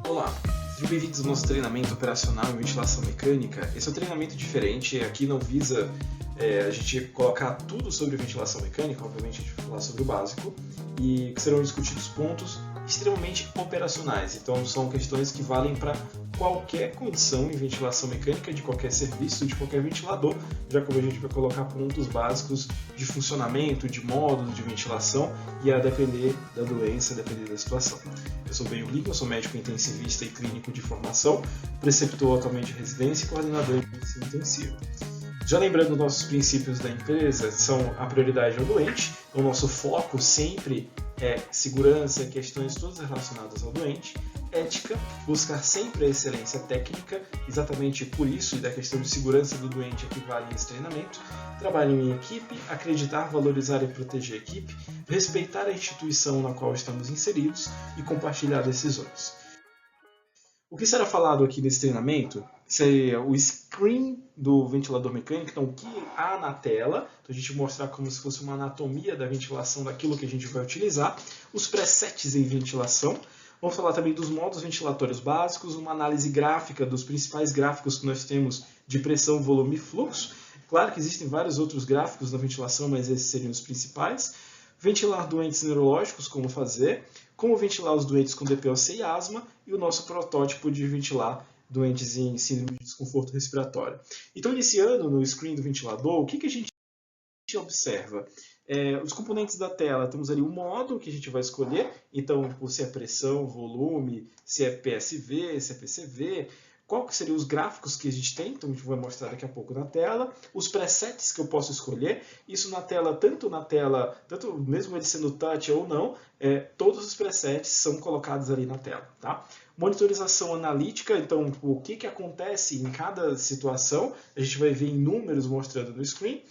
Olá, sejam bem-vindos ao nosso treinamento operacional em ventilação mecânica. Esse é um treinamento diferente, aqui não visa a gente colocar tudo sobre ventilação mecânica, obviamente a gente vai falar sobre o básico, e que serão discutidos pontos extremamente operacionais, então são questões que valem para qualquer condição em ventilação mecânica, de qualquer serviço, de qualquer ventilador, já que a gente vai colocar pontos básicos de funcionamento, de módulo de ventilação, e a depender da doença, a depender da situação. Eu sou Ben Lincoln, sou médico intensivista e clínico de formação, preceptor atualmente de residência e coordenador de medicina intensiva. Já lembrando, nossos princípios da empresa são a prioridade ao doente, o nosso foco sempre é segurança, questões todas relacionadas ao doente, ética, buscar sempre a excelência técnica, exatamente por isso, e da questão de segurança do doente é que vale esse treinamento, trabalho em equipe, acreditar, valorizar e proteger a equipe, respeitar a instituição na qual estamos inseridos e compartilhar decisões. O que será falado aqui nesse treinamento seria o screen do ventilador mecânico, então o que há na tela, então a gente mostrar como se fosse uma anatomia da ventilação daquilo que a gente vai utilizar, os presets em ventilação, vamos falar também dos modos ventilatórios básicos, uma análise gráfica dos principais gráficos que nós temos de pressão, volume e fluxo. Claro que existem vários outros gráficos na ventilação, mas esses seriam os principais. Ventilar doentes neurológicos, como ventilar os doentes com DPOC e asma, e o nosso protótipo de ventilar doentes em síndrome de desconforto respiratório. Então, iniciando no screen do ventilador, o que a gente observa? Os componentes da tela, temos ali o modo que a gente vai escolher, então, se é pressão, volume, se é PSV, se é PCV, qual que seriam os gráficos que a gente tem, então a gente vai mostrar daqui a pouco na tela, os presets que eu posso escolher, isso na tela, tanto mesmo ele sendo touch ou não, todos os presets são colocados ali na tela. Tá? Monitorização analítica, então o que acontece em cada situação, a gente vai ver em números mostrando no screen.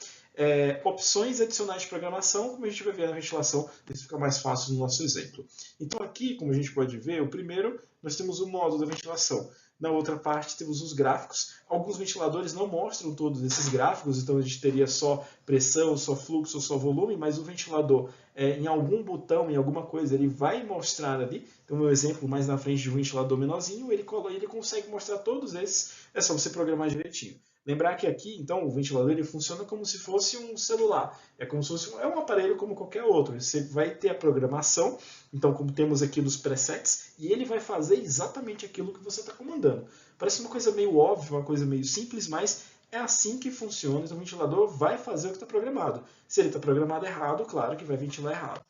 Opções adicionais de programação, como a gente vai ver na ventilação, isso fica mais fácil no nosso exemplo. Então aqui, como a gente pode ver, o primeiro, nós temos o modo da ventilação. Na outra parte temos os gráficos. Alguns ventiladores não mostram todos esses gráficos, então a gente teria só pressão, só fluxo, só volume, mas o ventilador, em algum botão, em alguma coisa, ele vai mostrar ali. Então, meu exemplo mais na frente de um ventilador menorzinho, ele consegue mostrar todos esses, é só você programar direitinho. Lembrar que aqui, então, o ventilador ele funciona como se fosse um celular. É como se fosse um aparelho como qualquer outro. Você vai ter a programação, então, como temos aqui nos presets, e ele vai fazer exatamente aquilo que você está comandando. Parece uma coisa meio óbvia, uma coisa meio simples, mas é assim que funciona. Então, o ventilador vai fazer o que está programado. Se ele está programado errado, claro que vai ventilar errado.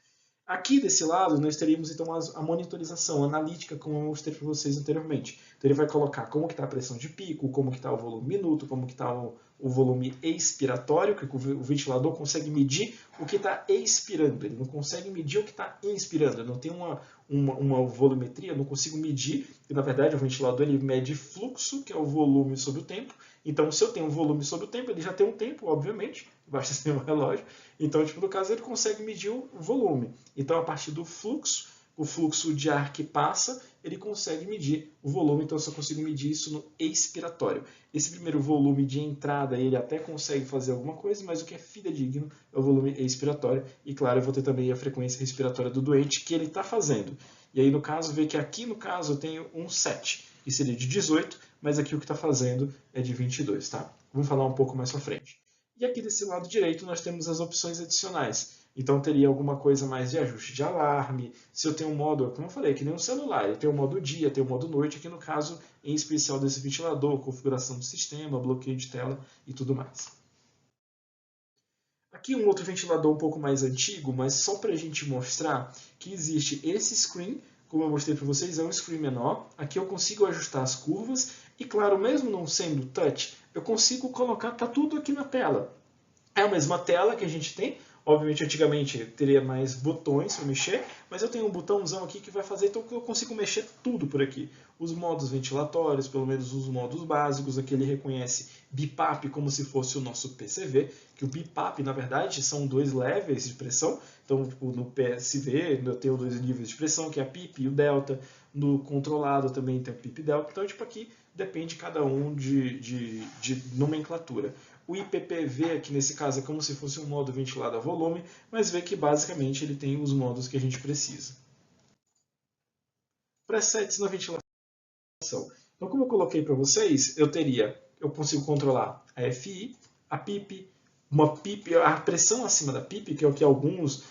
Aqui desse lado, nós teríamos então a monitorização analítica, como eu mostrei para vocês anteriormente. Então ele vai colocar como que está a pressão de pico, como que está o volume minuto, como que está o volume expiratório, que o ventilador consegue medir o que está expirando. Ele não consegue medir o que está inspirando. Eu não tem uma volumetria, eu não consigo medir. E, na verdade, o ventilador ele mede fluxo, que é o volume sobre o tempo. Então, se eu tenho um volume sobre o tempo, ele já tem um tempo, obviamente, basta ter um relógio. Então, no caso, ele consegue medir o volume. Então, a partir do fluxo, o fluxo de ar que passa, ele consegue medir o volume. Então, eu só consigo medir isso no expiratório. Esse primeiro volume de entrada, ele até consegue fazer alguma coisa, mas o que é fidedigno é o volume expiratório. E, claro, eu vou ter também a frequência respiratória do doente que ele está fazendo. E aí, no caso, vê que aqui, no caso, eu tenho um 7, que seria de 18, mas aqui o que está fazendo é de 22, tá? Vamos falar um pouco mais para frente. E aqui desse lado direito nós temos as opções adicionais. Então teria alguma coisa mais de ajuste de alarme. Se eu tenho um modo, como eu falei, que nem um celular, ele tem o modo dia, tem o modo noite, aqui no caso, em especial desse ventilador, configuração do sistema, bloqueio de tela e tudo mais. Aqui um outro ventilador um pouco mais antigo, mas só para a gente mostrar que existe esse screen, como eu mostrei para vocês, é um screen menor. Aqui eu consigo ajustar as curvas e, claro, mesmo não sendo touch, eu consigo colocar, tá tudo aqui na tela. É a mesma tela que a gente tem. Obviamente, antigamente teria mais botões para mexer, mas eu tenho um botãozão aqui que vai fazer, então eu consigo mexer tudo por aqui. Os modos ventilatórios, pelo menos os modos básicos, aqui ele reconhece BIPAP como se fosse o nosso PCV, que o BIPAP, na verdade, são 2 levels de pressão. Então, no PSV, eu tenho 2 níveis de pressão, que é a PIP e o delta. No controlado também tem o PIP e delta. Então, aqui depende cada um de nomenclatura. O IPPV, aqui nesse caso, é como se fosse um modo ventilado a volume, mas vê que basicamente ele tem os modos que a gente precisa. Presets na ventilação. Então, como eu coloquei para vocês, eu consigo controlar a FI, a PIP, a pressão acima da PIP, que é o que alguns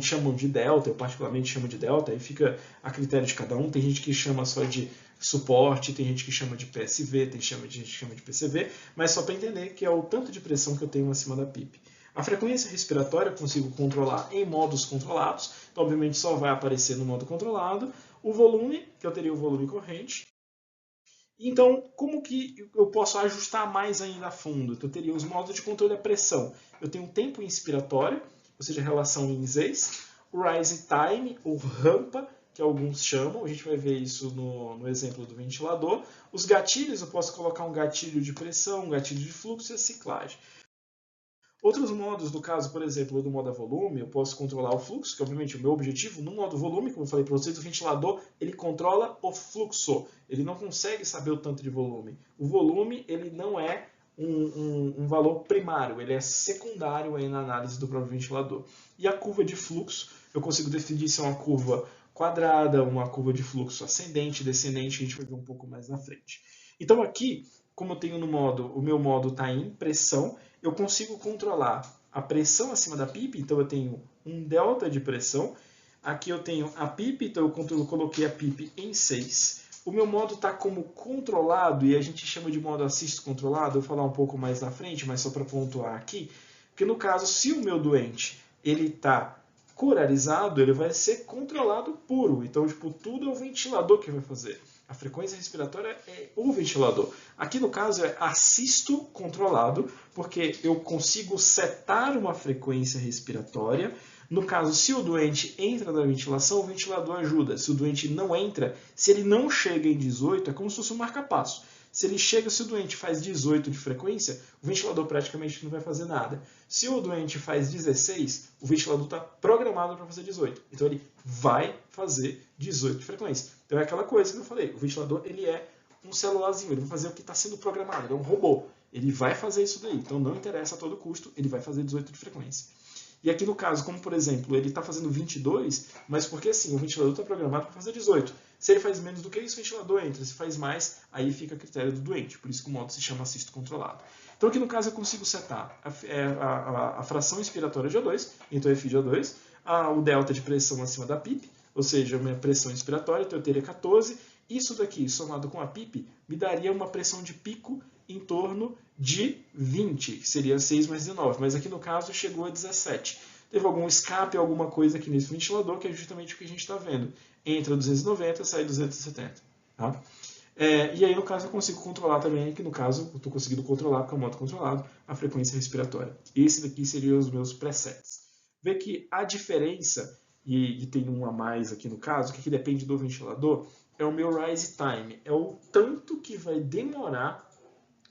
chamam de delta, eu particularmente chamo de delta, aí fica a critério de cada um. Tem gente que chama só de suporte, tem gente que chama de PSV, tem gente que chama de PCV, mas só para entender que é o tanto de pressão que eu tenho acima da PIP. A frequência respiratória eu consigo controlar em modos controlados, então obviamente só vai aparecer no modo controlado. O volume, que eu teria o volume corrente. Então, como que eu posso ajustar mais ainda a fundo? Então, eu teria os modos de controle da pressão. Eu tenho um tempo inspiratório, ou seja, relação em Zs, o rise time, ou rampa, que alguns chamam, a gente vai ver isso no exemplo do ventilador. Os gatilhos, eu posso colocar um gatilho de pressão, um gatilho de fluxo e a ciclagem. Outros modos, no caso, por exemplo, do modo a volume, eu posso controlar o fluxo, que obviamente o meu objetivo, no modo volume, como eu falei para vocês, o ventilador, ele controla o fluxo, ele não consegue saber o tanto de volume. O volume, ele não é um valor primário, ele é secundário aí na análise do próprio ventilador. E a curva de fluxo, eu consigo definir se é uma curva quadrada, uma curva de fluxo ascendente, descendente, que a gente vai ver um pouco mais na frente. Então aqui, como eu tenho no modo, o meu modo está em pressão, eu consigo controlar a pressão acima da PIP, então eu tenho um delta de pressão. Aqui eu tenho a PIP, então eu coloquei a PIP em 6. O meu modo está como controlado, e a gente chama de modo assist controlado, eu vou falar um pouco mais na frente, mas só para pontuar aqui, porque no caso, se o meu doente está curarizado, ele vai ser controlado puro, então tipo, tudo é o ventilador que vai fazer. A frequência respiratória é o ventilador. Aqui no caso é assisto controlado, porque eu consigo setar uma frequência respiratória. No caso, se o doente entra na ventilação, o ventilador ajuda. Se o doente não entra, se ele não chega em 18, é como se fosse um marca-passo. Se o doente faz 18 de frequência, o ventilador praticamente não vai fazer nada. Se o doente faz 16, o ventilador está programado para fazer 18. Então ele vai fazer 18 de frequência. Então é aquela coisa que eu falei, o ventilador ele é um celularzinho, ele vai fazer o que está sendo programado, ele é um robô. Ele vai fazer isso daí, então não interessa a todo custo, ele vai fazer 18 de frequência. E aqui no caso, como por exemplo, ele está fazendo 22, mas porque assim, o ventilador está programado para fazer 18. Se ele faz menos do que isso, o ventilador entra. Se faz mais, aí fica a critério do doente. Por isso que o modo se chama assisto controlado. Então aqui no caso eu consigo setar a fração inspiratória de O2, então FI de O2, o delta de pressão acima da PIP, ou seja, a minha pressão inspiratória, então eu teria 14. Isso daqui, somado com a PIP, me daria uma pressão de pico em torno de 20, que seria 6 mais 19, mas aqui no caso chegou a 17. Teve algum escape, alguma coisa aqui nesse ventilador, que é justamente o que a gente está vendo. Entra 290, sai 270. Tá? E aí, no caso, eu consigo controlar também, que no caso, eu estou conseguindo controlar, porque é o modo controlado, a frequência respiratória. Esse daqui seriam os meus presets. Vê que a diferença, e tem um a mais aqui no caso, que depende do ventilador, é o meu rise time. É o tanto que vai demorar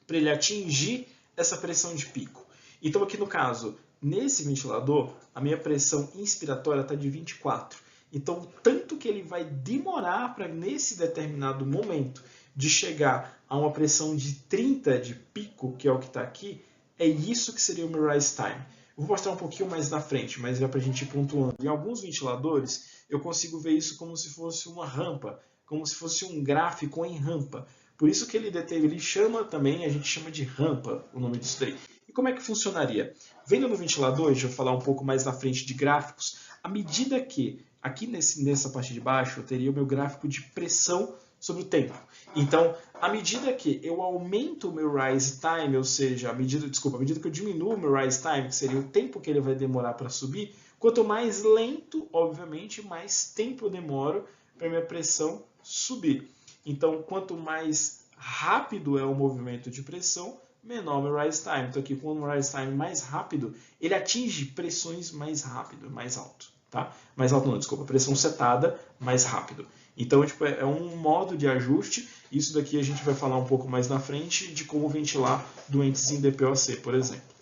para ele atingir essa pressão de pico. Então aqui no caso, nesse ventilador, a minha pressão inspiratória está de 24. Então, tanto que ele vai demorar para nesse determinado momento de chegar a uma pressão de 30 de pico, que é o que está aqui, é isso que seria o meu rise time. Eu vou mostrar um pouquinho mais na frente, mas é para a gente ir pontuando. Em alguns ventiladores, eu consigo ver isso como se fosse uma rampa, como se fosse um gráfico em rampa. Por isso que ele chama também, a gente chama de rampa, o nome disso daí. E como é que funcionaria? Vendo no ventilador, deixa eu falar um pouco mais na frente de gráficos, à medida que, aqui nessa parte de baixo, eu teria o meu gráfico de pressão sobre o tempo. Então, à medida que eu aumento o meu rise time, ou seja, à medida que eu diminuo o meu rise time, que seria o tempo que ele vai demorar para subir, quanto mais lento, obviamente, mais tempo eu demoro para a minha pressão subir. Então, quanto mais rápido é o movimento de pressão, menor o meu rise time. Então, aqui, com o rise time mais rápido, ele atinge pressões mais rápido, mais alto. Tá? Mais alto não, desculpa, pressão setada mais rápido. Então, tipo, é um modo de ajuste. Isso daqui a gente vai falar um pouco mais na frente de como ventilar doentes em DPOC, por exemplo.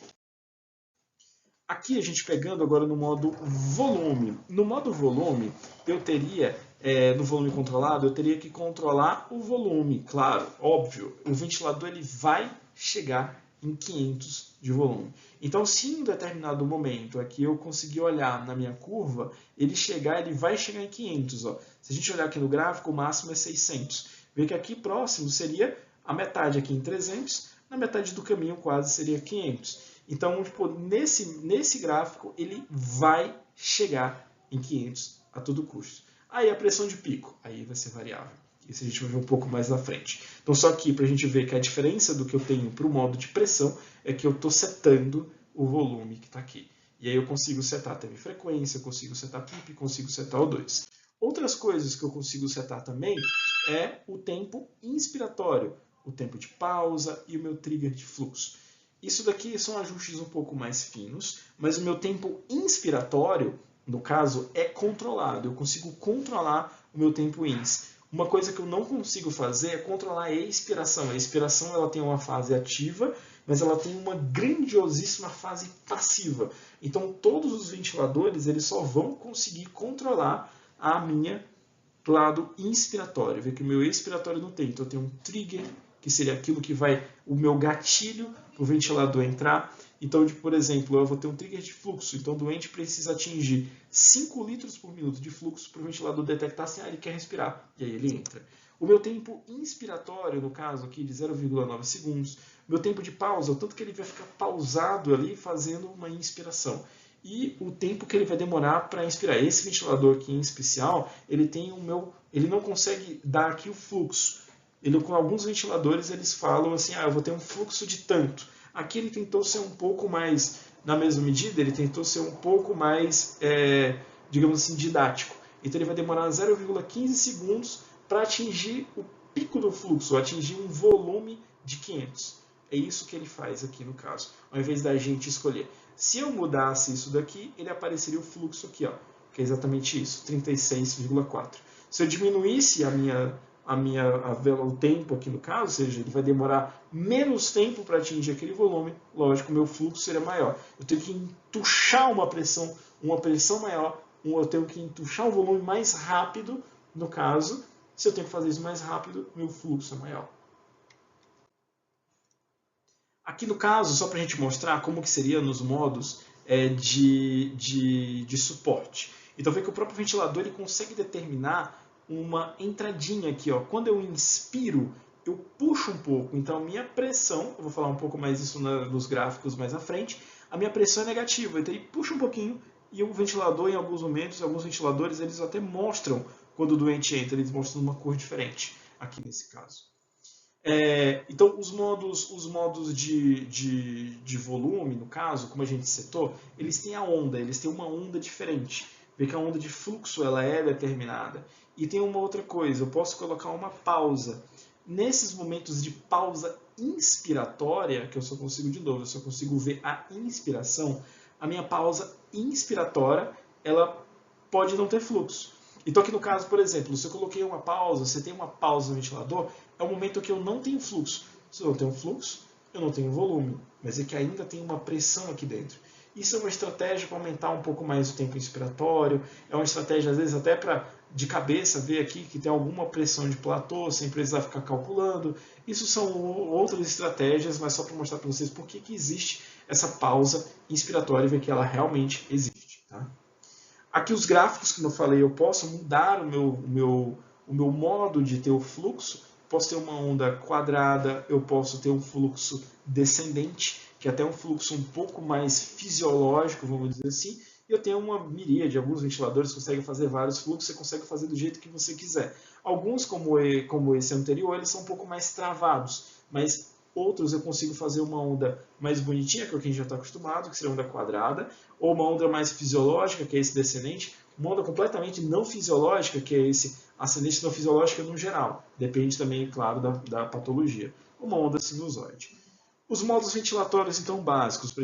Aqui a gente pegando agora no modo volume. No modo volume, eu teria, no volume controlado, eu teria que controlar o volume, claro, óbvio. O ventilador ele vai chegar em 500 de volume. Então, se em um determinado momento aqui eu conseguir olhar na minha curva, ele vai chegar em 500. Ó. Se a gente olhar aqui no gráfico, o máximo é 600. Vê que aqui próximo seria a metade aqui em 300, na metade do caminho quase seria 500. Então, tipo, nesse gráfico, ele vai chegar em 500 a todo custo. Aí a pressão de pico, aí vai ser variável. Isso a gente vai ver um pouco mais na frente. Então, só aqui para a gente ver que a diferença do que eu tenho para o modo de pressão é que eu estou setando o volume que está aqui. E aí eu consigo setar também frequência, eu consigo setar PIP, consigo setar O2. Outras coisas que eu consigo setar também é o tempo inspiratório, o tempo de pausa e o meu trigger de fluxo. Isso daqui são ajustes um pouco mais finos, mas o meu tempo inspiratório, no caso, é controlado. Eu consigo controlar o meu tempo ins. Uma coisa que eu não consigo fazer é controlar a expiração. A expiração ela tem uma fase ativa, mas ela tem uma grandiosíssima fase passiva. Então, todos os ventiladores eles só vão conseguir controlar a minha lado inspiratório. Vê que o meu expiratório não tem. Então, eu tenho um trigger, que seria aquilo que vai o meu gatilho para o ventilador entrar. Então, por exemplo, eu vou ter um trigger de fluxo. Então, o doente precisa atingir 5 litros por minuto de fluxo para o ventilador detectar se ele quer respirar. E aí ele entra. O meu tempo inspiratório, no caso aqui, de 0,9 segundos. Meu tempo de pausa, o tanto que ele vai ficar pausado ali fazendo uma inspiração. E o tempo que ele vai demorar para inspirar. Esse ventilador aqui em especial, ele não consegue dar aqui o fluxo. Com alguns ventiladores, eles falam assim, eu vou ter um fluxo de tanto. Aqui ele tentou ser um pouco mais, na mesma medida, ele tentou ser um pouco mais, digamos assim, didático. Então ele vai demorar 0,15 segundos para atingir o pico do fluxo, ou atingir um volume de 500. É isso que ele faz aqui no caso, ao invés da gente escolher. Se eu mudasse isso daqui, ele apareceria o fluxo aqui, ó, que é exatamente isso, 36,4. Se eu diminuísse o tempo aqui no caso, ou seja, ele vai demorar menos tempo para atingir aquele volume, lógico, o meu fluxo seria maior. Eu tenho que entuchar uma pressão maior, eu tenho que entuchar um volume mais rápido, no caso, se eu tenho que fazer isso mais rápido, meu fluxo é maior. Aqui no caso, só para a gente mostrar como que seria nos modos de suporte. Então, vê que o próprio ventilador ele consegue determinar uma entradinha aqui. Ó. Quando eu inspiro, eu puxo um pouco. Então, a minha pressão, eu vou falar um pouco mais isso nos gráficos mais à frente, a minha pressão é negativa. Então, ele puxa um pouquinho e o ventilador, em alguns momentos, alguns ventiladores, eles até mostram, quando o doente entra, eles mostram uma cor diferente, aqui nesse caso. Então, os modos de volume, no caso, como a gente setou, eles têm a onda, eles têm uma onda diferente. Vê que a onda de fluxo ela é determinada. E tem uma outra coisa, eu posso colocar uma pausa. Nesses momentos de pausa inspiratória, que eu só consigo de novo, eu só consigo ver a inspiração, a minha pausa inspiratória, ela pode não ter fluxo. Então aqui no caso, por exemplo, se eu coloquei uma pausa, você tem uma pausa no ventilador, é o momento que eu não tenho fluxo. Se eu não tenho fluxo, eu não tenho volume, mas é que ainda tem uma pressão aqui dentro. Isso é uma estratégia para aumentar um pouco mais o tempo inspiratório, é uma estratégia às vezes até para de cabeça ver aqui que tem alguma pressão de platô, sem precisar ficar calculando. Isso são outras estratégias, mas só para mostrar para vocês por que existe essa pausa inspiratória e ver que ela realmente existe. Tá? Aqui os gráficos que eu falei, eu posso mudar o meu modo de ter o fluxo. Posso ter uma onda quadrada, eu posso ter um fluxo descendente, que é até um fluxo um pouco mais fisiológico, vamos dizer assim. E eu tenho uma miríade, alguns ventiladores conseguem fazer vários fluxos, você consegue fazer do jeito que você quiser. Alguns, como esse anterior, eles são um pouco mais travados, mas outros eu consigo fazer uma onda mais bonitinha, que é o que a gente já está acostumado, que seria a onda quadrada, ou uma onda mais fisiológica, que é esse descendente, uma onda completamente não fisiológica, que é esse ascendente não fisiológica no geral. Depende também, claro, da patologia. Uma onda sinusoide. Os modos ventilatórios, então, básicos, para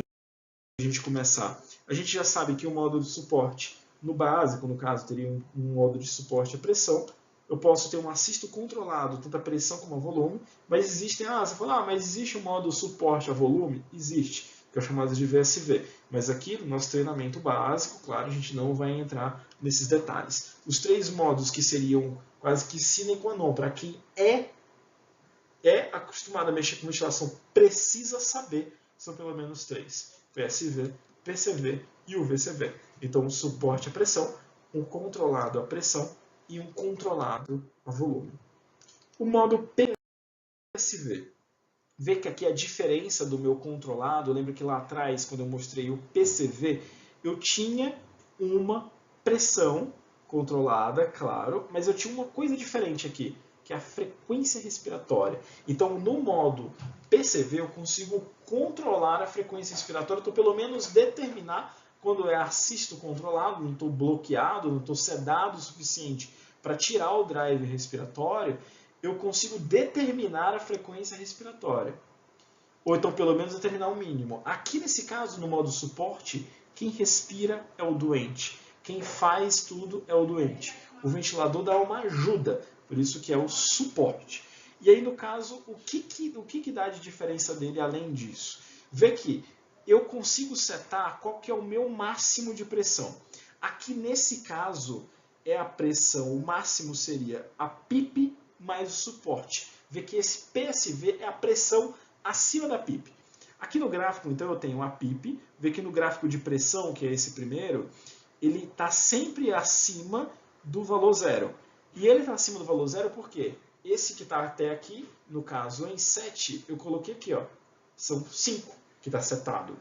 a gente começar. A gente já sabe que o modo de suporte, no básico, no caso, teria um modo de suporte à pressão. Eu posso ter um assisto controlado, tanto a pressão como a volume, mas existem, você fala, mas existe um modo suporte a volume? Existe, que é o chamado de VSV. Mas aqui, no nosso treinamento básico, claro, a gente não vai entrar nesses detalhes. Os 3 modos que seriam quase que sine qua non para quem é é acostumado a mexer com ventilação precisa saber, são pelo menos 3. PSV, PCV e o VCV. Então, um suporte à pressão, um controlado à pressão e um controlado a volume. O modo PSV. Vê que aqui a diferença do meu controlado, lembra que lá atrás, quando eu mostrei o PCV, eu tinha uma pressão controlada, claro, mas eu tinha uma coisa diferente aqui, que é a frequência respiratória. Então, no modo PCV, eu consigo controlar a frequência respiratória, então pelo menos determinar quando é assisto controlado, não estou bloqueado, não estou sedado o suficiente para tirar o drive respiratório, eu consigo determinar a frequência respiratória. Ou então, pelo menos, determinar o mínimo. Aqui, nesse caso, no modo suporte, quem respira é o doente. Quem faz tudo é o doente. O ventilador dá uma ajuda, por isso que é o suporte. E aí, no caso, o que dá de diferença dele além disso? Vê que eu consigo setar qual que é o meu máximo de pressão. Aqui, nesse caso, é a pressão, o máximo seria a PIP mais o suporte. Vê que esse PSV é a pressão acima da PIP. Aqui no gráfico, então, eu tenho a PIP. Vê que no gráfico de pressão, que é esse primeiro, ele está sempre acima do valor zero. E ele está acima do valor zero por quê? Esse que está até aqui, no caso em 7, eu coloquei aqui, ó, são 5 que está setado.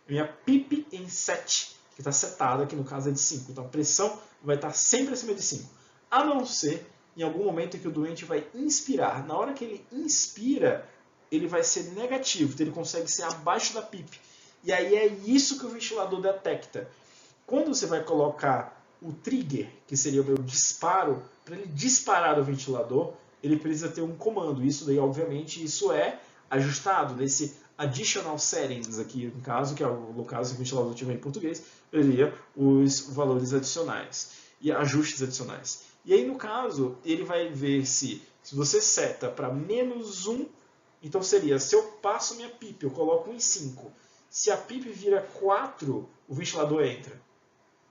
Minha PIP em 7, que está setada, que no caso é de 5. Então a pressão vai estar sempre acima de 5. A não ser em algum momento em que o doente vai inspirar. Na hora que ele inspira, ele vai ser negativo, então ele consegue ser abaixo da PIP. E aí é isso que o ventilador detecta. Quando você vai colocar o trigger, que seria o meu disparo, para ele disparar o ventilador, ele precisa ter um comando. Isso daí, obviamente, isso é ajustado nesse additional settings aqui, no caso, que é no caso, se o ventilador tiver em português, seria os valores adicionais e ajustes adicionais. E aí, no caso, ele vai ver se você seta para menos 1, então seria, se eu passo minha PIP, eu coloco 1 em 5. Se a PIP vira 4, o ventilador entra.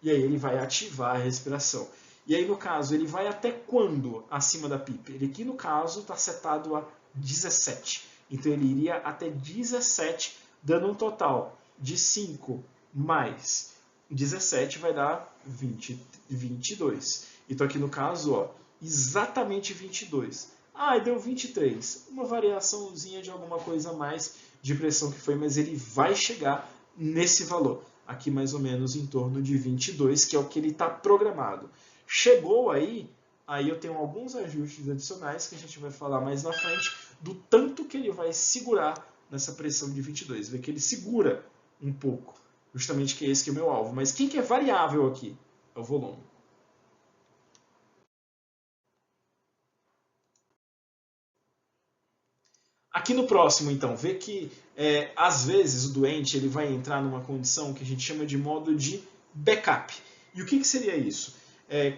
E aí ele vai ativar a respiração. E aí, no caso, ele vai até quando acima da PIP? Ele aqui, no caso, está setado a 17. Então, ele iria até 17, dando um total de 5 mais 17 vai dar 22. Então, aqui no caso, ó, exatamente 22. Ah, deu 23. Uma variaçãozinha de alguma coisa a mais de pressão que foi, mas ele vai chegar nesse valor. Aqui mais ou menos em torno de 22, que é o que ele está programado. Chegou aí eu tenho alguns ajustes adicionais que a gente vai falar mais na frente do tanto que ele vai segurar nessa pressão de 22. Vê que ele segura um pouco, justamente que é esse que é o meu alvo. Mas quem que é variável aqui? É o volume. Aqui no próximo, então, vê que às vezes o doente ele vai entrar numa condição que a gente chama de modo de backup. E o que seria isso?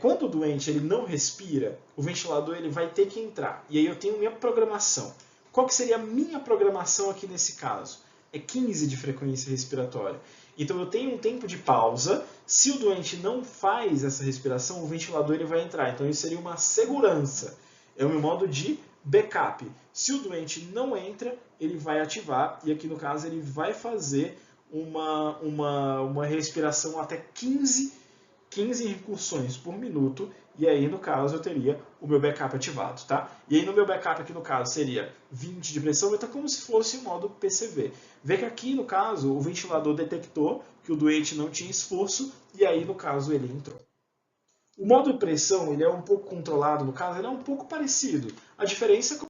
Quando o doente ele não respira, o ventilador ele vai ter que entrar. E aí eu tenho minha programação. Qual que seria a minha programação aqui nesse caso? É 15 de frequência respiratória. Então eu tenho um tempo de pausa. Se o doente não faz essa respiração, o ventilador ele vai entrar. Então isso seria uma segurança. É o meu modo de backup. Se o doente não entra, ele vai ativar. E aqui no caso ele vai fazer uma respiração até 15 incursões por minuto, e aí no caso eu teria o meu backup ativado, tá? E aí no meu backup aqui no caso seria 20 de pressão, vai estar como se fosse o modo PCV. Vê que aqui no caso o ventilador detectou que o doente não tinha esforço, e aí no caso ele entrou. O modo pressão ele é um pouco controlado, no caso ele é um pouco parecido. A diferença, como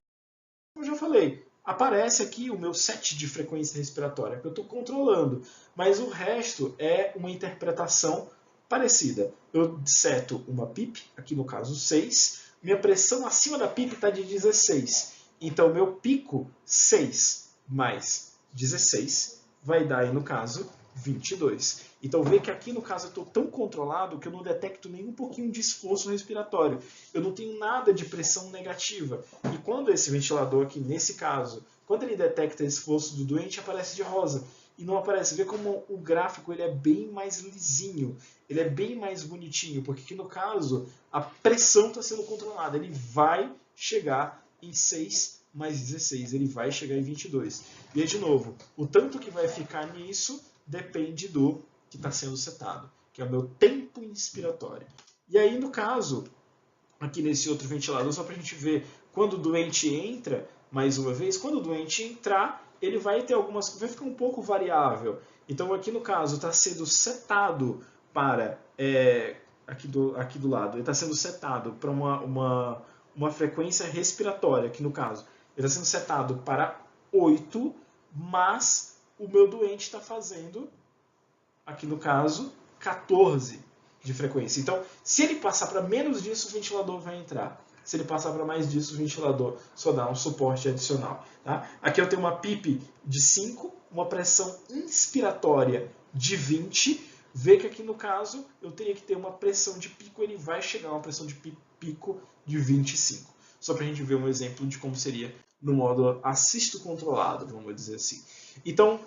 eu já falei, aparece aqui o meu set de frequência respiratória, que eu estou controlando, mas o resto é uma interpretação parecida. Eu seto uma PIP, aqui no caso 6, minha pressão acima da PIP está de 16. Então, meu pico 6 mais 16 vai dar, aí, no caso, 22. Então, vê que aqui, no caso, eu estou tão controlado que eu não detecto nem um pouquinho de esforço respiratório. Eu não tenho nada de pressão negativa. E quando esse ventilador aqui, nesse caso, quando ele detecta esforço do doente, aparece de rosa. E não aparece. Vê como o gráfico ele é bem mais lisinho, ele é bem mais bonitinho, porque aqui no caso a pressão está sendo controlada. Ele vai chegar em 6 mais 16, ele vai chegar em 22. E aí, de novo, o tanto que vai ficar nisso depende do que está sendo setado, que é o meu tempo inspiratório. E aí, no caso, aqui nesse outro ventilador, só para a gente ver, quando o doente entra, mais uma vez, quando o doente entrar, ele vai ter algumas, vai ficar um pouco variável. Então, aqui no caso, está sendo setado para, aqui do lado, ele está sendo setado para uma frequência respiratória, aqui no caso. Ele está sendo setado para 8, mas o meu doente está fazendo, aqui no caso, 14 de frequência. Então, se ele passar para menos disso, o ventilador vai entrar. Se ele passar para mais disso, o ventilador só dá um suporte adicional. Tá? Aqui eu tenho uma PIP de 5, uma pressão inspiratória de 20. Vê que aqui no caso eu teria que ter uma pressão de pico, ele vai chegar a uma pressão de pico de 25. Só para a gente ver um exemplo de como seria no modo assisto controlado, vamos dizer assim. Então,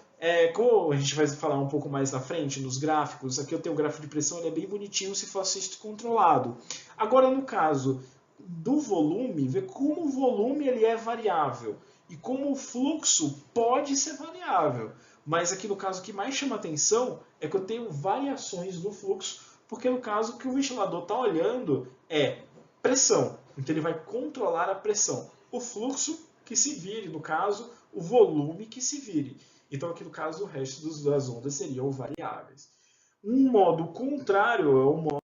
como a gente vai falar um pouco mais na frente, nos gráficos, aqui eu tenho o gráfico de pressão, ele é bem bonitinho se for assisto controlado. Agora, no caso do volume, vê como o volume ele é variável e como o fluxo pode ser variável. Mas aqui no caso o que mais chama atenção é que eu tenho variações no fluxo, porque no caso o que o ventilador está olhando é pressão. Então ele vai controlar a pressão. O fluxo que se vire, no caso, o volume que se vire. Então aqui no caso o resto das ondas seriam variáveis. Um modo contrário é o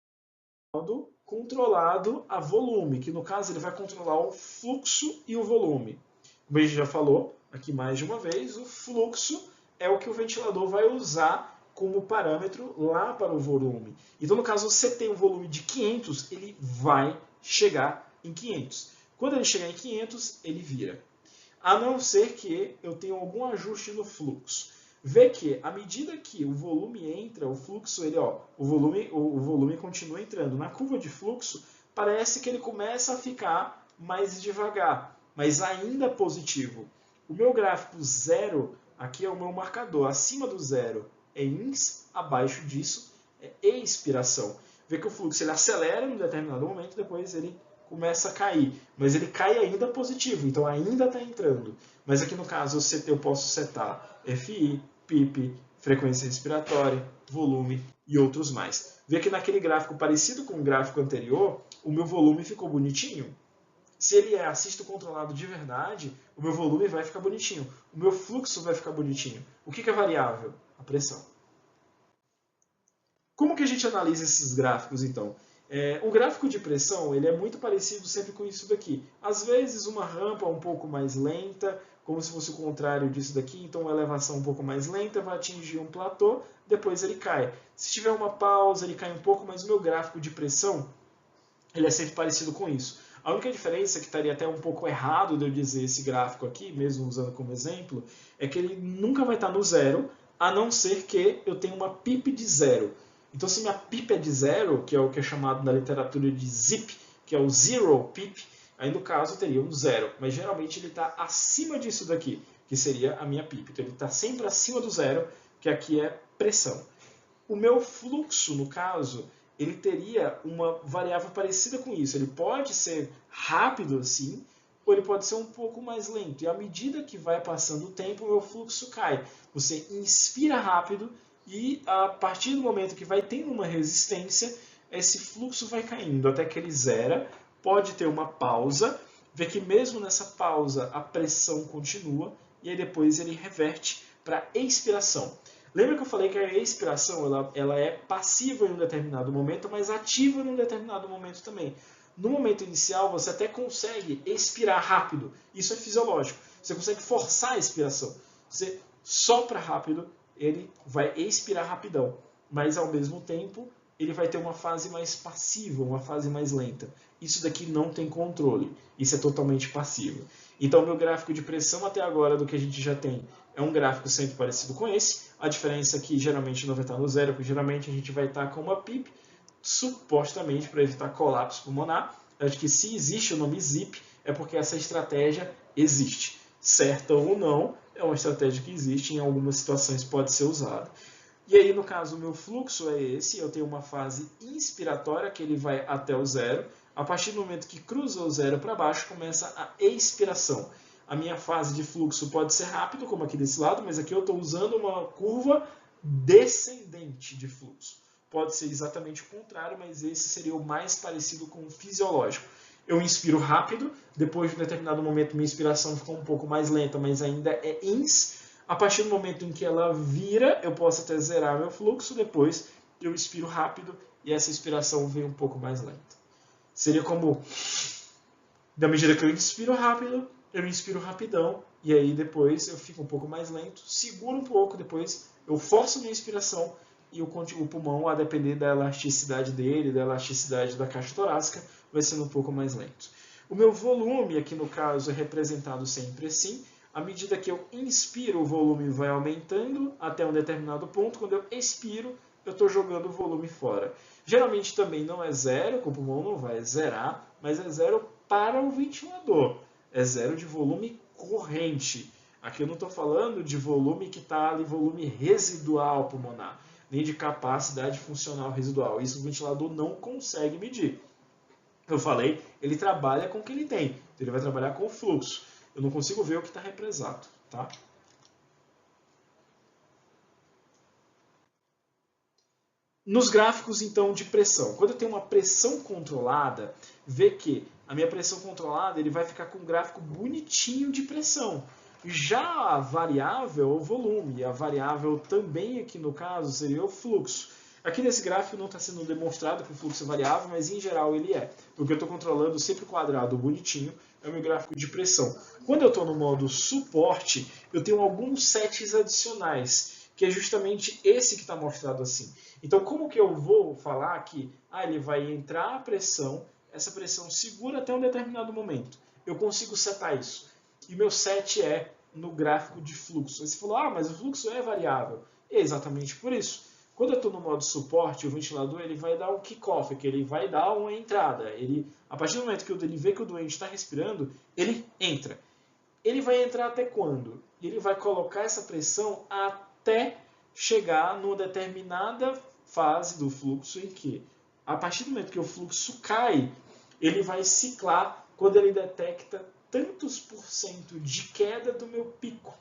modo controlado a volume, que no caso ele vai controlar o fluxo e o volume. Como a gente já falou aqui mais de uma vez, o fluxo é o que o ventilador vai usar como parâmetro lá para o volume. Então, no caso, você tem um volume de 500, ele vai chegar em 500. Quando ele chegar em 500, ele vira. A não ser que eu tenha algum ajuste no fluxo. Vê que, à medida que o volume entra, o fluxo, o volume continua entrando. Na curva de fluxo, parece que ele começa a ficar mais devagar, mas ainda positivo. O meu gráfico zero, aqui é o meu marcador. Acima do zero é ins, abaixo disso é expiração. Vê que o fluxo ele acelera em um determinado momento, depois ele começa a cair. Mas ele cai ainda positivo, então ainda está entrando. Mas aqui no caso eu posso setar FI, PIP, frequência respiratória, volume e outros mais. Vê que naquele gráfico parecido com o gráfico anterior, o meu volume ficou bonitinho. Se ele é assisto controlado de verdade, o meu volume vai ficar bonitinho. O meu fluxo vai ficar bonitinho. O que é variável? A pressão. Como que a gente analisa esses gráficos, então? O gráfico de pressão ele é muito parecido sempre com isso daqui. Às vezes uma rampa um pouco mais lenta, como se fosse o contrário disso daqui, então uma elevação um pouco mais lenta vai atingir um platô, depois ele cai. Se tiver uma pausa, ele cai um pouco, mas o meu gráfico de pressão ele é sempre parecido com isso. A única diferença, que estaria até um pouco errado de eu dizer esse gráfico aqui, mesmo usando como exemplo, é que ele nunca vai estar no zero, a não ser que eu tenha uma PIP de zero. Então, se minha PIP é de zero, que é o que é chamado na literatura de ZIP, que é o zero PIP, aí no caso teria um zero. Mas geralmente ele está acima disso daqui, que seria a minha PIP. Então ele está sempre acima do zero, que aqui é pressão. O meu fluxo, no caso, ele teria uma variável parecida com isso. Ele pode ser rápido assim, ou ele pode ser um pouco mais lento. E à medida que vai passando o tempo, o meu fluxo cai. Você inspira rápido e a partir do momento que vai tendo uma resistência, esse fluxo vai caindo até que ele zera. Pode ter uma pausa, vê que mesmo nessa pausa a pressão continua e aí depois ele reverte para expiração. Lembra que eu falei que a expiração ela é passiva em um determinado momento, mas ativa em um determinado momento também. No momento inicial, você até consegue expirar rápido. Isso é fisiológico. Você consegue forçar a expiração. Você sopra rápido, ele vai expirar rapidão. Mas, ao mesmo tempo, ele vai ter uma fase mais passiva, uma fase mais lenta. Isso daqui não tem controle. Isso é totalmente passivo. Então, meu gráfico de pressão até agora do que a gente já tem é um gráfico sempre parecido com esse. A diferença é que geralmente não vai estar no zero, porque geralmente a gente vai estar com uma PIP, supostamente para evitar colapso pulmonar. Acho que se existe o nome ZIP, é porque essa estratégia existe. Certa ou não, é uma estratégia que existe, em algumas situações pode ser usada. E aí, no caso, o meu fluxo é esse, eu tenho uma fase inspiratória, que ele vai até o zero. A partir do momento que cruza o zero para baixo, começa a expiração. A minha fase de fluxo pode ser rápido, como aqui desse lado, mas aqui eu estou usando uma curva descendente de fluxo. Pode ser exatamente o contrário, mas esse seria o mais parecido com o fisiológico. Eu inspiro rápido, depois de um determinado momento minha inspiração ficou um pouco mais lenta, mas ainda é ins. A partir do momento em que ela vira, eu posso até zerar meu fluxo, depois eu inspiro rápido e essa inspiração vem um pouco mais lenta. Seria como, da medida que eu inspiro rápido, eu inspiro rapidão, e aí depois eu fico um pouco mais lento, seguro um pouco, depois eu forço minha inspiração e o pulmão, a depender da elasticidade dele, da elasticidade da caixa torácica, vai sendo um pouco mais lento. O meu volume, aqui no caso, é representado sempre assim. À medida que eu inspiro, o volume vai aumentando até um determinado ponto. Quando eu expiro, eu estou jogando o volume fora. Geralmente também não é zero, o pulmão não vai zerar, mas é zero para o ventilador. É zero de volume corrente. Aqui eu não estou falando de volume que está ali, volume residual pulmonar, nem de capacidade funcional residual. Isso o ventilador não consegue medir. Eu falei, ele trabalha com o que ele tem. Ele vai trabalhar com o fluxo. Eu não consigo ver o que está represado. Tá? Nos gráficos, então, de pressão. Quando eu tenho uma pressão controlada, vê que a minha pressão controlada ele vai ficar com um gráfico bonitinho de pressão. Já a variável é o volume. A variável também, aqui no caso, seria o fluxo. Aqui nesse gráfico não está sendo demonstrado que o fluxo é variável, mas em geral ele é. Porque eu estou controlando sempre o quadrado bonitinho, é o meu gráfico de pressão. Quando eu estou no modo suporte, eu tenho alguns sets adicionais, que é justamente esse que está mostrado assim. Então, como que eu vou falar que ele vai entrar a pressão, essa pressão segura até um determinado momento. Eu consigo setar isso. E meu set é no gráfico de fluxo. Aí você falou, mas o fluxo é variável. É exatamente por isso. Quando eu estou no modo suporte, o ventilador ele vai dar um kick-off, que ele vai dar uma entrada. A partir do momento que ele vê que o doente está respirando, ele entra. Ele vai entrar até quando? Ele vai colocar essa pressão até chegar numa determinada fase do fluxo em que, a partir do momento que o fluxo cai, ele vai ciclar quando ele detecta tantos por cento de queda do meu pico.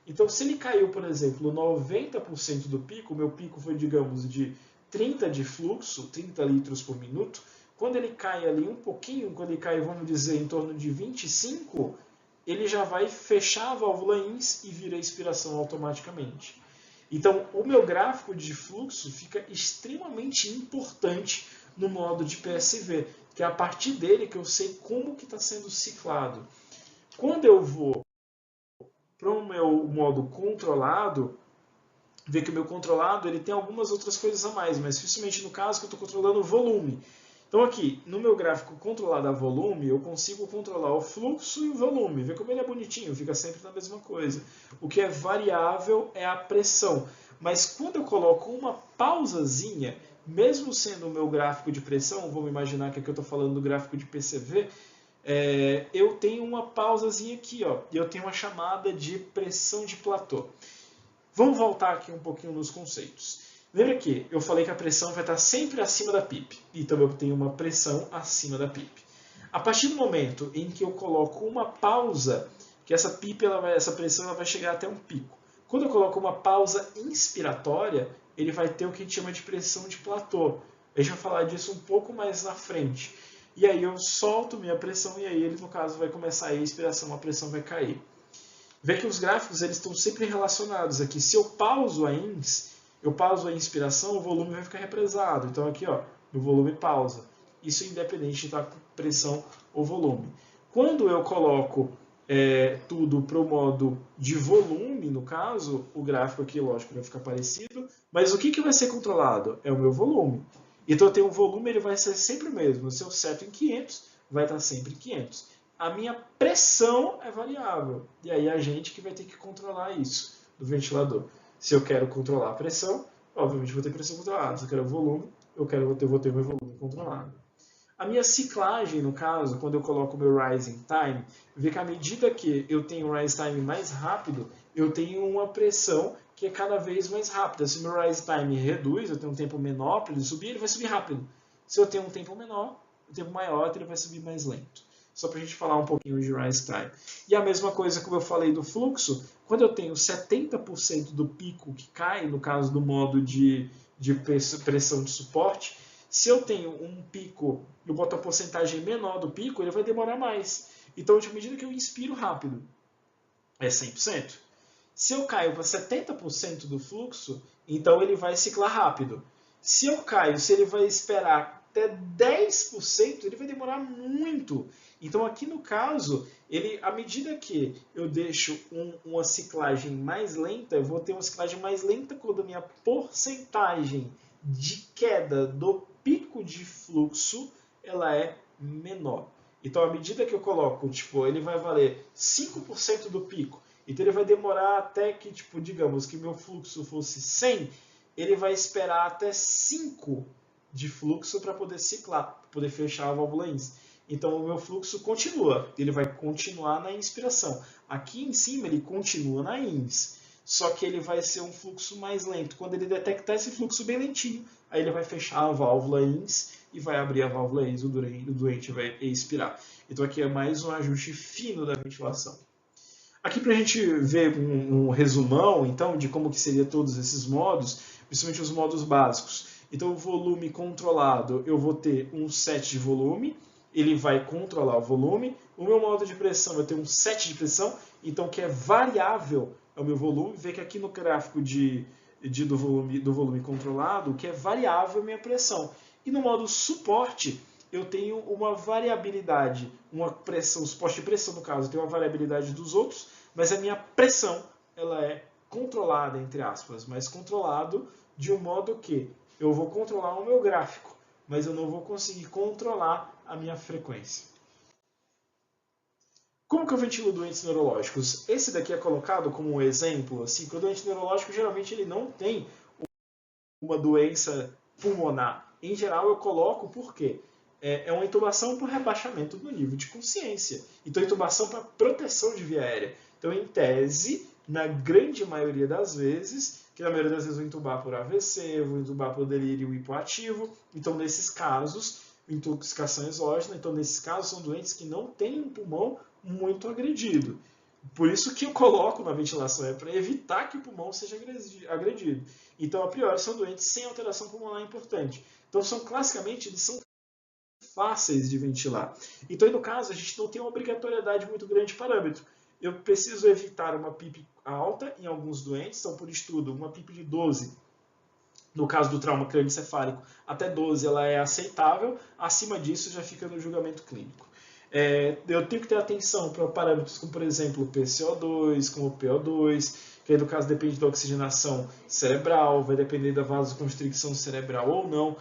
Então, se ele caiu, por exemplo, 90% do pico, o meu pico foi, digamos, de 30 de fluxo, 30 litros por minuto, quando ele cai ali um pouquinho, quando ele cai, vamos dizer, em torno de 25, ele já vai fechar a válvula INS e vira expiração automaticamente. Então, o meu gráfico de fluxo fica extremamente importante no modo de PSV, que é a partir dele que eu sei como que está sendo ciclado. Quando eu vou para o meu modo controlado, vê que o meu controlado ele tem algumas outras coisas a mais, mas principalmente no caso que eu estou controlando o volume. Então aqui, no meu gráfico controlado a volume, eu consigo controlar o fluxo e o volume. Vê como ele é bonitinho, fica sempre na mesma coisa. O que é variável é a pressão. Mas quando eu coloco uma pausazinha, mesmo sendo o meu gráfico de pressão, vamos imaginar que aqui eu estou falando do gráfico de PCV, eu tenho uma pausazinha aqui, e eu tenho uma chamada de pressão de platô. Vamos voltar aqui um pouquinho nos conceitos. Lembra que eu falei que a pressão vai estar sempre acima da PIP. Então eu tenho uma pressão acima da PIP. A partir do momento em que eu coloco uma pausa, que essa PIP, essa pressão ela vai chegar até um pico. Quando eu coloco uma pausa inspiratória, ele vai ter o que a gente chama de pressão de platô. A gente vai falar disso um pouco mais na frente. E aí eu solto minha pressão e aí ele, no caso, vai começar a expiração, a pressão vai cair. Vê que os gráficos eles estão sempre relacionados aqui. Se eu pauso a INS, eu pauso a inspiração, o volume vai ficar represado. Então aqui, no volume pausa. Isso independente de estar com pressão ou volume. Quando eu coloco tudo para o modo de volume, no caso, o gráfico aqui, lógico, vai ficar parecido. Mas o que vai ser controlado? É o meu volume. Então eu tenho um volume, ele vai ser sempre o mesmo. Se eu seto em 500, vai estar sempre em 500. A minha pressão é variável. E aí a gente que vai ter que controlar isso do ventilador. Se eu quero controlar a pressão, obviamente vou ter pressão controlada. Se eu quero volume, eu vou ter meu volume controlado. A minha ciclagem, no caso, quando eu coloco o meu rising time, vê que à medida que eu tenho um rising time mais rápido, eu tenho uma pressão que é cada vez mais rápida. Se o meu rising time reduz, eu tenho um tempo menor para ele subir vai subir rápido. Se eu tenho um tempo menor, um tempo maior, ele vai subir mais lento. só para a gente falar um pouquinho de rise time. E a mesma coisa como eu falei do fluxo, quando eu tenho 70% do pico que cai, no caso do modo de pressão de suporte, se eu tenho um pico, eu boto a porcentagem menor do pico, ele vai demorar mais. Então, à medida que eu inspiro rápido, é 100%. Se eu caio para 70% do fluxo, então ele vai ciclar rápido. Se eu caio, se ele vai esperar até 10%, ele vai demorar muito. Então aqui no caso, à medida que eu deixo uma ciclagem mais lenta, eu vou ter uma ciclagem mais lenta quando a minha porcentagem de queda do pico de fluxo ela é menor. Então, à medida que eu coloco, ele vai valer 5% do pico, então ele vai demorar até que, digamos que meu fluxo fosse 100, ele vai esperar até 5 de fluxo para poder ciclar, para poder fechar a válvula INS. Então o meu fluxo continua, ele vai continuar na inspiração. Aqui em cima ele continua na INS, só que ele vai ser um fluxo mais lento. Quando ele detectar esse fluxo bem lentinho, aí ele vai fechar a válvula INS e vai abrir a válvula INS, o doente vai expirar. Então aqui é mais um ajuste fino da ventilação. Aqui para a gente ver um resumão, então, de como que seria todos esses modos, principalmente os modos básicos. Então, o volume controlado, eu vou ter um set de volume, ele vai controlar o volume. O meu modo de pressão, eu tenho um set de pressão, então, que é variável ao meu volume. Vê que aqui no gráfico do volume controlado, que é variável a minha pressão. E no modo suporte, eu tenho uma variabilidade, uma pressão, suporte de pressão no caso, eu tenho uma variabilidade dos outros, mas a minha pressão ela é controlada, entre aspas, mas controlado de um modo que eu vou controlar o meu gráfico, mas eu não vou conseguir controlar a minha frequência. Como que eu ventilo doentes neurológicos? Esse daqui é colocado como um exemplo, assim, que o doente neurológico geralmente ele não tem uma doença pulmonar. Em geral eu coloco por quê? É uma intubação por rebaixamento do nível de consciência. Então, intubação para proteção de via aérea. Então, em tese, na grande maioria das vezes, que na maioria das vezes eu vou intubar por AVC, vou intubar por delírio hipoativo. Então, nesses casos, intoxicação exógena. Então, nesses casos, são doentes que não têm um pulmão muito agredido. Por isso que eu coloco na ventilação, é para evitar que o pulmão seja agredido. Então, a priori, são doentes sem alteração pulmonar importante. Então, classicamente, eles são fáceis de ventilar. Então, no caso, a gente não tem uma obrigatoriedade muito grande de parâmetro. Eu preciso evitar uma PIP alta em alguns doentes, então, por estudo, uma PIP de 12, no caso do trauma crânioencefálico, até 12 ela é aceitável, acima disso já fica no julgamento clínico. Eu tenho que ter atenção para parâmetros como, por exemplo, o PCO2, como o PO2, que aí no caso depende da oxigenação cerebral, vai depender da vasoconstricção cerebral ou não.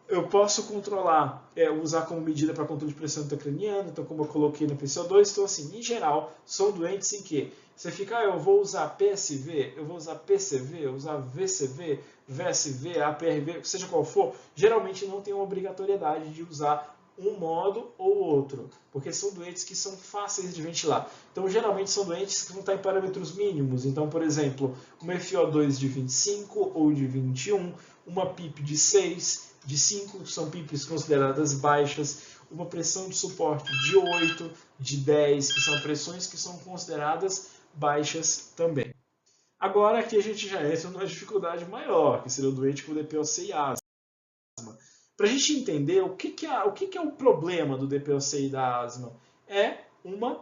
Eu posso controlar, usar como medida para controle de pressão intracraniana, então como eu coloquei no PCO2, então assim, em geral, são doentes em que você fica, eu vou usar PSV, eu vou usar PCV, eu vou usar VCV, VSV, APRV, seja qual for, geralmente não tem uma obrigatoriedade de usar um modo ou outro, porque são doentes que são fáceis de ventilar. Então, geralmente são doentes que vão estar em parâmetros mínimos. Então, por exemplo, uma FO2 de 25 ou de 21, uma PIP de 6, de 5, são PIPs consideradas baixas, uma pressão de suporte de 8, de 10, que são pressões que são consideradas baixas também. Agora, aqui a gente já entra numa dificuldade maior, que seria o doente com DPOC e asma. Para a gente entender o que é o problema do DPOC e da asma, é uma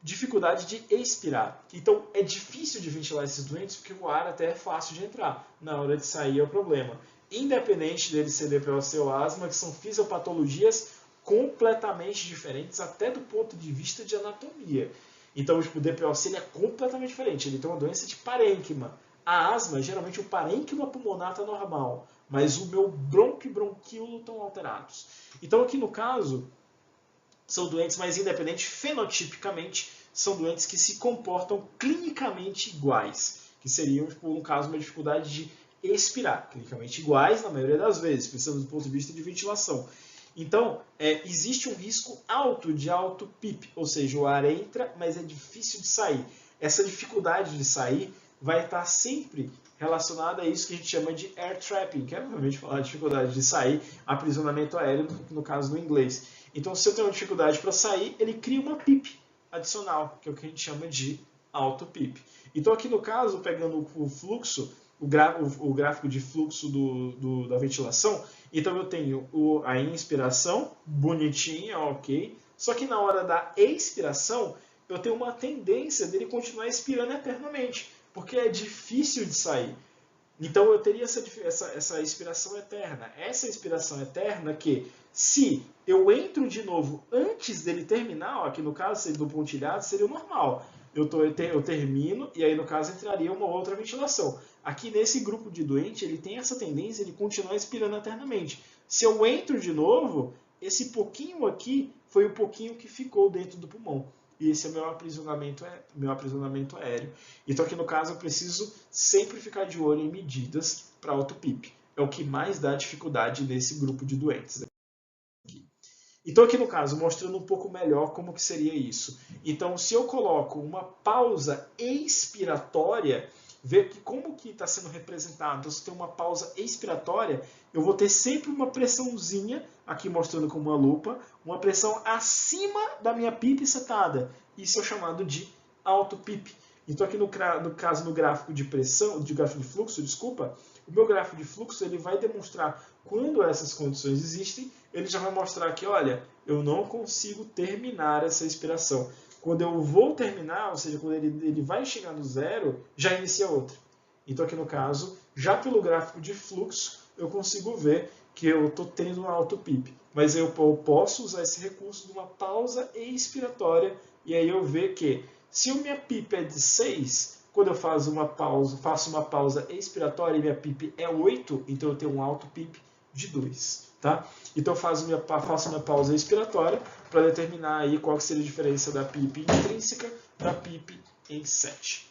dificuldade de expirar. Então é difícil de ventilar esses doentes porque o ar até é fácil de entrar. Na hora de sair é o problema. Independente dele ser DPOC ou asma, que são fisiopatologias completamente diferentes, até do ponto de vista de anatomia. Então o DPOC ele é completamente diferente. Ele tem uma doença de parênquima. A asma, geralmente o parênquima pulmonar está normal, mas o meu bronco e bronquíolo estão alterados. Então aqui no caso, são doentes mais independentes, fenotipicamente, são doentes que se comportam clinicamente iguais, que seriam, no caso, uma dificuldade de expirar, clinicamente iguais na maioria das vezes, pensando do ponto de vista de ventilação. Então, existe um risco alto de alto PIP, ou seja, o ar entra, mas é difícil de sair. Essa dificuldade de sair vai estar sempre relacionada a isso que a gente chama de air trapping, que é obviamente falar de dificuldade de sair, aprisionamento aéreo, no caso do inglês. Então, se eu tenho uma dificuldade para sair, ele cria uma PIP adicional, que é o que a gente chama de auto-PIP. Então, aqui no caso, pegando o fluxo, o gráfico de fluxo da ventilação, então eu tenho a inspiração, bonitinha, ok, só que na hora da expiração, eu tenho uma tendência dele continuar expirando eternamente, porque é difícil de sair. Então eu teria essa expiração eterna. Essa expiração eterna que, se eu entro de novo antes dele terminar, ó, aqui no caso seria do pontilhado, seria o normal. Eu termino e aí no caso entraria uma outra ventilação. Aqui nesse grupo de doente, ele tem essa tendência de continuar expirando eternamente. Se eu entro de novo, esse pouquinho aqui foi o pouquinho que ficou dentro do pulmão. E esse é o meu aprisionamento aéreo. Então aqui no caso eu preciso sempre ficar de olho em medidas para auto-PIP. É o que mais dá dificuldade nesse grupo de doentes. Então aqui no caso, mostrando um pouco melhor como que seria isso. Então se eu coloco uma pausa expiratória, ver que como que está sendo representado. Então se tem uma pausa expiratória, eu vou ter sempre uma pressãozinha, aqui mostrando com uma lupa, uma pressão acima da minha PIP setada. Isso é chamado de auto-PIP. Então aqui no caso no gráfico de pressão, de gráfico de fluxo, desculpa, o meu gráfico de fluxo ele vai demonstrar quando essas condições existem, ele já vai mostrar que, olha, eu não consigo terminar essa expiração. Quando eu vou terminar, ou seja, quando ele vai chegar no zero, já inicia outra. Então aqui no caso, já pelo gráfico de fluxo, eu consigo ver que eu estou tendo um auto-PIP. Mas eu posso usar esse recurso de uma pausa expiratória, e aí eu ver que, se a minha PIP é de 6, quando eu faço uma pausa expiratória e minha PIP é 8, então eu tenho um auto-PIP de 2. Tá? Então eu faço minha pausa expiratória para determinar aí qual seria a diferença da PIP intrínseca da PIP em 7.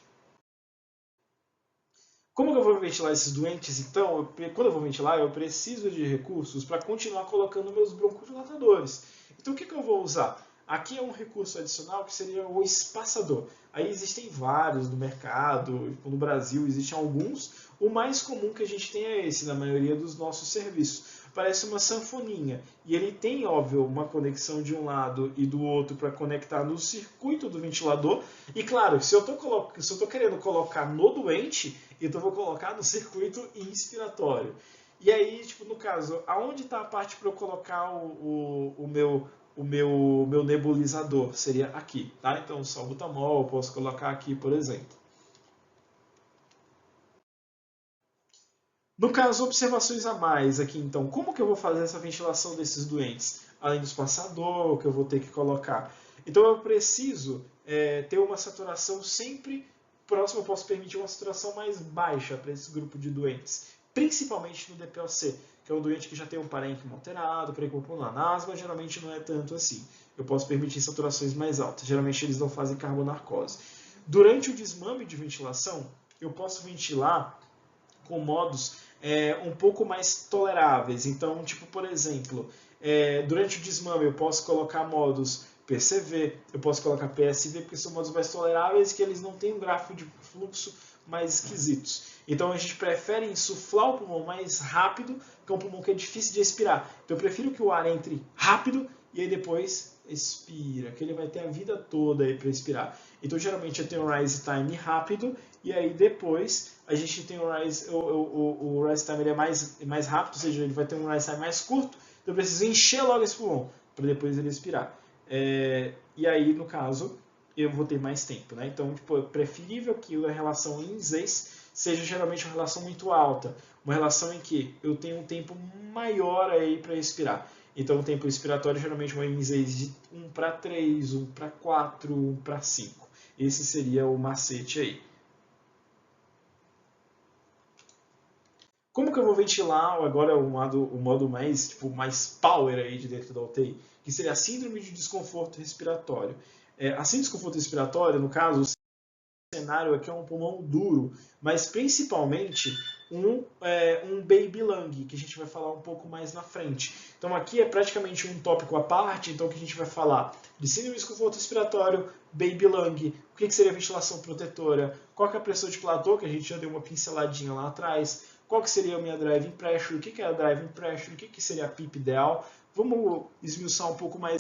Como que eu vou ventilar esses doentes, então? Quando eu vou ventilar, eu preciso de recursos para continuar colocando meus broncodilatadores. Então o que eu vou usar? Aqui é um recurso adicional que seria o espaçador. Aí existem vários no mercado, no Brasil existem alguns. O mais comum que a gente tem é esse, na maioria dos nossos serviços. Parece uma sanfoninha. E ele tem, óbvio, uma conexão de um lado e do outro para conectar no circuito do ventilador. E claro, se eu estou querendo colocar no doente, então eu vou colocar no circuito inspiratório. E aí, tipo, no caso, aonde está a parte para eu colocar o meu nebulizador? Seria aqui, tá? Então, salbutamol, eu posso colocar aqui, por exemplo. No caso, observações a mais aqui, então, como que eu vou fazer essa ventilação desses doentes? Além do espaçador, que eu vou ter que colocar. Então, eu preciso ter uma saturação sempre próxima, eu posso permitir uma saturação mais baixa para esse grupo de doentes, principalmente no DPOC, que é um doente que já tem um parênquima alterado, parênquima pulmonar. Na asma, geralmente não é tanto assim. Eu posso permitir saturações mais altas. Geralmente, eles não fazem carbonarcose. Durante o desmame de ventilação, eu posso ventilar com modos um pouco mais toleráveis. Então, tipo, por exemplo, durante o desmame eu posso colocar modos PCV, eu posso colocar PSV, porque são modos mais toleráveis que eles não têm um gráfico de fluxo mais esquisitos. Então a gente prefere insuflar o pulmão mais rápido, que é um pulmão que é difícil de expirar. Então eu prefiro que o ar entre rápido e aí depois expira, que ele vai ter a vida toda aí para expirar. Então geralmente eu tenho um rise time rápido e aí depois a gente tem o rise time ele é mais rápido, ou seja, ele vai ter um rise time mais curto, então eu preciso encher logo esse pulmão para depois ele expirar. E aí, no caso, eu vou ter mais tempo, né? Então, tipo, é preferível que a relação INSEIS seja geralmente uma relação muito alta, uma relação em que eu tenho um tempo maior aí para expirar. Então, o tempo expiratório geralmente é uma INSEIS de 1 para 3, 1 para 4, 1 para 5. Esse seria o macete aí. Como que eu vou ventilar agora o modo mais, mais power aí de dentro da UTI? Que seria a síndrome de desconforto respiratório. A síndrome de desconforto respiratório, no caso, o cenário aqui é um pulmão duro, mas principalmente um baby lung, que a gente vai falar um pouco mais na frente. Então aqui é praticamente um tópico à parte, então que a gente vai falar de síndrome de desconforto respiratório, baby lung, o que seria ventilação protetora, qual que é a pressão de platô, que a gente já deu uma pinceladinha lá atrás, qual que seria a minha driving pressure, o que é a driving pressure, o que seria a PIP ideal. Vamos esmiuçar um pouco mais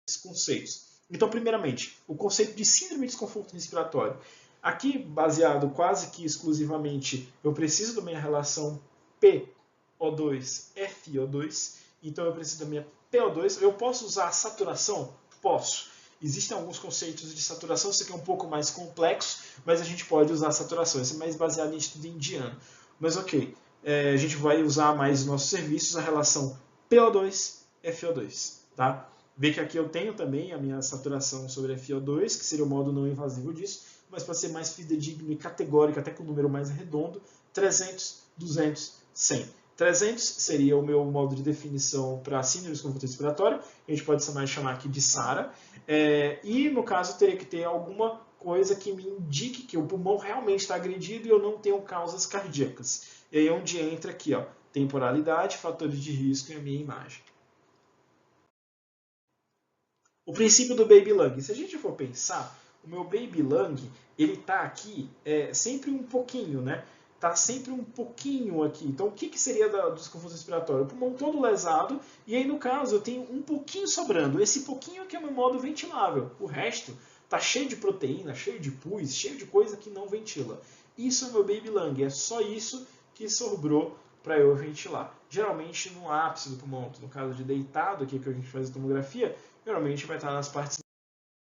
esses conceitos. Então, primeiramente, o conceito de síndrome de desconforto respiratório. Aqui, baseado quase que exclusivamente, eu preciso da minha relação PO2-FiO2, então eu preciso da minha PO2. Eu posso usar a saturação? Posso. Existem alguns conceitos de saturação, isso aqui é um pouco mais complexo, mas a gente pode usar a saturação. Isso é mais baseado em estudo indiano. Mas ok, a gente vai usar mais nos nossos serviços a relação PO2-FiO2. Tá? Vê que aqui eu tenho também a minha saturação sobre FiO2, que seria o modo não invasivo disso, mas para ser mais fidedigno e categórico, até com um número mais redondo, 300, 200, 100. 300 seria o meu modo de definição para síndrome de desconforto respiratório, a gente pode chamar aqui de SARA, e no caso teria que ter alguma coisa que me indique que o pulmão realmente está agredido e eu não tenho causas cardíacas. E aí é onde entra aqui, ó, temporalidade, fatores de risco e a minha imagem. O princípio do baby lung. Se a gente for pensar, o meu baby lung, ele está aqui sempre um pouquinho, né? Está sempre um pouquinho aqui. Então, o que seria do desconforto respiratório? O pulmão todo lesado, e aí, no caso, eu tenho um pouquinho sobrando. Esse pouquinho que é o meu modo ventilável. O resto está cheio de proteína, cheio de pus, cheio de coisa que não ventila. Isso é o meu baby lung. É só isso que sobrou para eu ventilar. Geralmente, no ápice do pulmão, no caso de deitado, aqui que a gente faz a tomografia, geralmente vai estar nas partes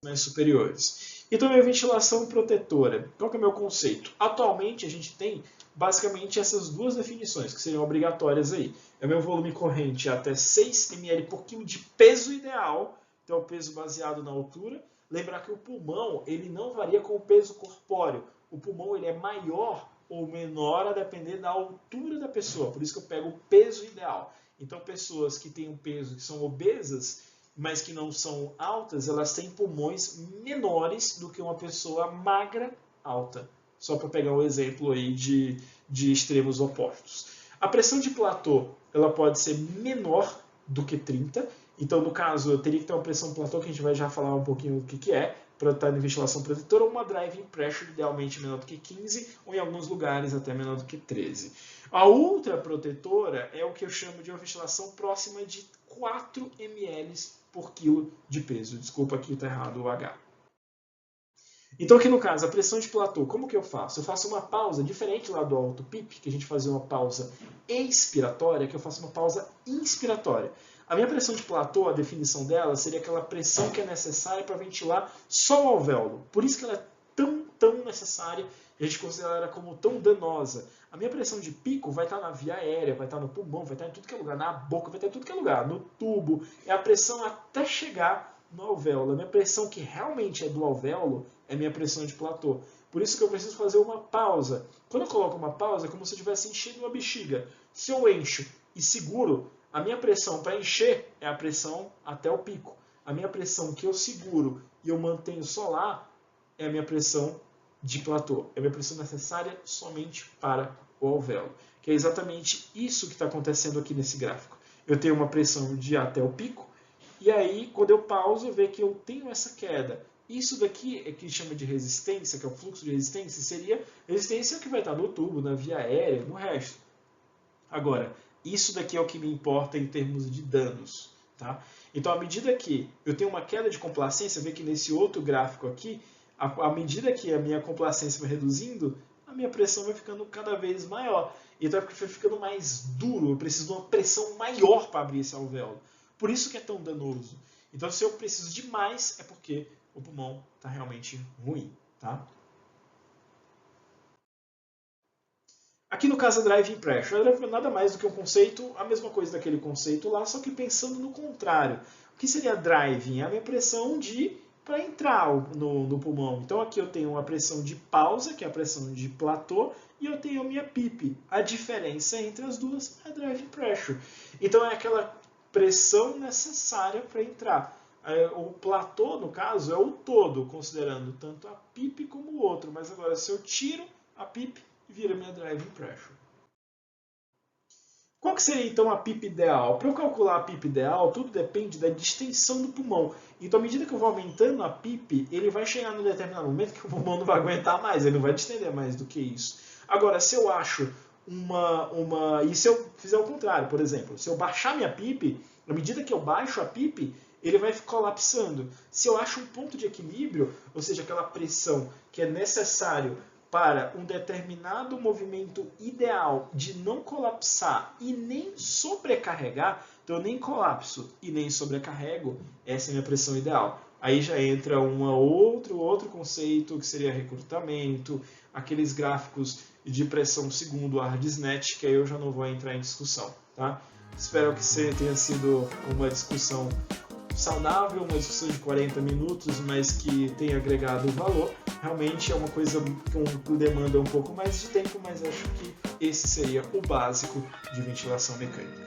mais superiores. E também a ventilação protetora. Qual que é o meu conceito? Atualmente a gente tem basicamente essas duas definições que seriam obrigatórias aí. É o meu volume corrente até 6 ml por quilo de peso ideal, então é o peso baseado na altura. Lembrar que o pulmão ele não varia com o peso corpóreo. O pulmão ele é maior ou menor a depender da altura da pessoa. Por isso que eu pego o peso ideal. Então pessoas que têm um peso que são obesas, mas que não são altas, elas têm pulmões menores do que uma pessoa magra alta. Só para pegar um exemplo aí de extremos opostos. A pressão de platô ela pode ser menor do que 30. Então, no caso, eu teria que ter uma pressão platô, que a gente vai já falar um pouquinho o que é, para estar em ventilação protetora, ou uma driving pressure idealmente menor do que 15, ou em alguns lugares até menor do que 13. A ultra protetora é o que eu chamo de uma ventilação próxima de 4 ml por quilo de peso. Desculpa, aqui está errado o H. Então, aqui no caso, a pressão de platô, como que eu faço? Eu faço uma pausa, diferente lá do alto PIP, que a gente fazia uma pausa expiratória, que eu faço uma pausa inspiratória. A minha pressão de platô, a definição dela, seria aquela pressão que é necessária para ventilar só o alvéolo. Por isso que ela é tão necessária e a gente considera ela como tão danosa. A minha pressão de pico vai estar na via aérea, vai estar no pulmão, vai estar em tudo que é lugar, na boca, vai estar em tudo que é lugar, no tubo. É a pressão até chegar no alvéolo. A minha pressão que realmente é do alvéolo é a minha pressão de platô. Por isso que eu preciso fazer uma pausa. Quando eu coloco uma pausa, é como se eu estivesse enchendo uma bexiga. Se eu encho e seguro, a minha pressão para encher é a pressão até o pico. A minha pressão que eu seguro e eu mantenho só lá é a minha pressão de platô. É a minha pressão necessária somente para o alvéolo. Que é exatamente isso que está acontecendo aqui nesse gráfico. Eu tenho uma pressão de até o pico, e aí, quando eu pauso, vê que eu tenho essa queda. Isso daqui é que chama de resistência, que é o fluxo de resistência, seria resistência que vai estar no tubo, na via aérea, no resto. Agora, isso daqui é o que me importa em termos de danos. Tá? Então, à medida que eu tenho uma queda de complacência, vê que nesse outro gráfico aqui, à medida que a minha complacência vai reduzindo, a minha pressão vai ficando cada vez maior. Então, vai ficando mais duro, eu preciso de uma pressão maior para abrir esse alvéolo. Por isso que é tão danoso. Então, se eu preciso de mais, é porque o pulmão está realmente ruim. Tá? Aqui no caso, a driving pressure é nada mais do que um conceito, a mesma coisa daquele conceito lá, só que pensando no contrário. O que seria driving? É a minha pressão para entrar no pulmão. Então, aqui eu tenho uma pressão de pausa, que é a pressão de platô, e eu tenho a minha PIP. A diferença entre as duas é a driving pressure. Então, é aquela pressão necessária para entrar. O platô, no caso, é o todo, considerando tanto a PIP como o outro. Mas agora, se eu tiro a PIP, vira minha driving pressure. Qual que seria então a PIP ideal? Para eu calcular a PIP ideal, tudo depende da distensão do pulmão. Então, à medida que eu vou aumentando a PIP, ele vai chegar num determinado momento que o pulmão não vai aguentar mais, ele não vai distender mais do que isso. Agora, se eu acho E se eu fizer o contrário, por exemplo, se eu baixar minha PIP, à medida que eu baixo a PIP, ele vai colapsando. Se eu acho um ponto de equilíbrio, ou seja, aquela pressão que é necessário para um determinado movimento ideal de não colapsar e nem sobrecarregar, então eu nem colapso e nem sobrecarrego, essa é a minha pressão ideal. Aí já entra outro conceito, que seria recrutamento, aqueles gráficos de pressão segundo o ArdsNet, que aí eu já não vou entrar em discussão. Tá? Espero que tenha sido uma discussão saudável, uma discussão de 40 minutos, mas que tenha agregado valor. Realmente é uma coisa que demanda um pouco mais de tempo, mas acho que esse seria o básico de ventilação mecânica.